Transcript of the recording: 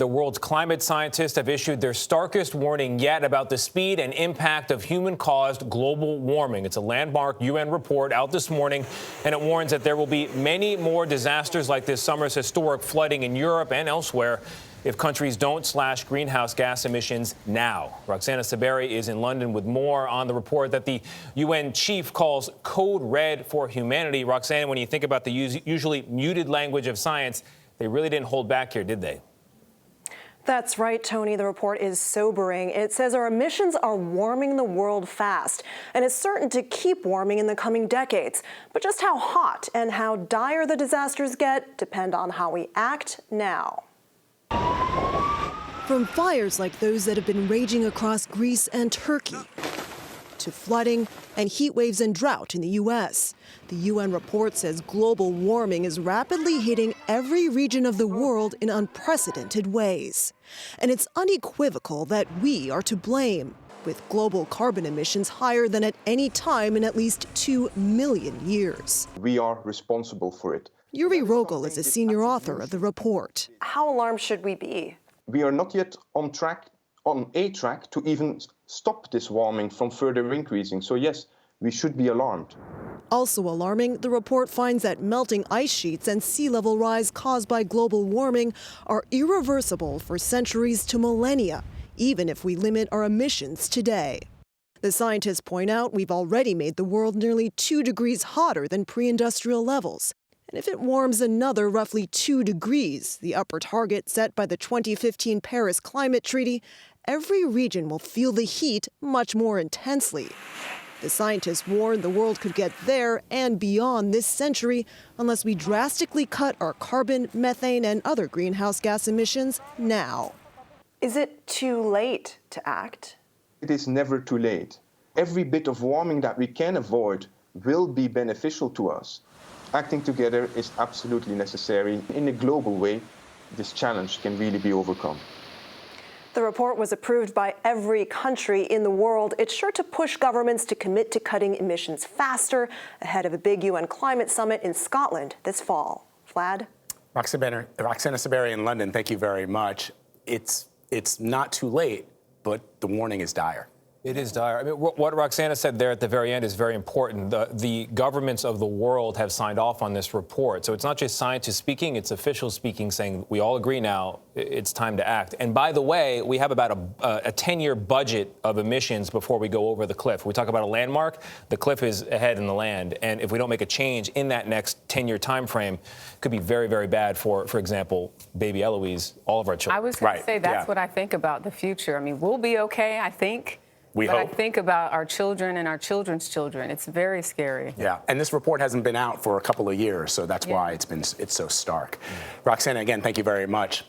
The world's climate scientists have issued their starkest warning yet about the speed and impact of human-caused global warming. It's a landmark UN report out this morning, and it warns that there will be many more disasters like this summer's historic flooding in Europe and elsewhere if countries don't slash greenhouse gas emissions now. Roxana Saberi is in London with more on the report that the UN chief calls Code Red for Humanity. Roxana, when you think about the usually muted language of science, they really didn't hold back here, did they? That's right, Tony. The report is sobering. It says our emissions are warming the world fast and is certain to keep warming in the coming decades. But just how hot and how dire the disasters get depend on how we act now. From fires like those that have been raging across Greece and Turkey to flooding and heat waves and drought in the U.S., the UN report says global warming is rapidly hitting every region of the world in unprecedented ways. And it's unequivocal that we are to blame, with global carbon emissions higher than at any time in at least 2 million years. We are responsible for it. Yuri Rogel is a senior author of the report. How alarmed should we be? We are not yet on a track to even stop this warming from further increasing. So yes, we should be alarmed. Also alarming, the report finds that melting ice sheets and sea level rise caused by global warming are irreversible for centuries to millennia, even if we limit our emissions today. The scientists point out we've already made the world nearly 2 degrees hotter than pre-industrial levels. And if it warms another roughly 2 degrees, the upper target set by the 2015 Paris Climate Treaty, every region will feel the heat much more intensely. The scientists warn the world could get there and beyond this century unless we drastically cut our carbon, methane, and other greenhouse gas emissions now. Is it too late to act? It is never too late. Every bit of warming that we can avoid will be beneficial to us. Acting together is absolutely necessary. In a global way, this challenge can really be overcome. The report was approved by every country in the world. It's sure to push governments to commit to cutting emissions faster ahead of a big UN climate summit in Scotland this fall. Vlad? Roxana Saberi in London, thank you very much. It's not too late, but the warning is dire. It is dire. I mean, what Roxana said there at the very end is very important. The governments of the world have signed off on this report. So it's not just scientists speaking, it's officials speaking, saying we all agree now it's time to act. And by the way, we have about a 10-year budget of emissions before we go over the cliff. We talk about a landmark, the cliff is ahead in the land. And if we don't make a change in that next 10-year time frame, it could be very, very bad for example, baby Eloise, all of our children. I was going to say that's what I think about the future. I mean, we'll be okay, I think. We hope. I think about our children and our children's children. It's very scary. Yeah, and this report hasn't been out for a couple of years, so that's why it's so stark. Roxana, again, thank you very much.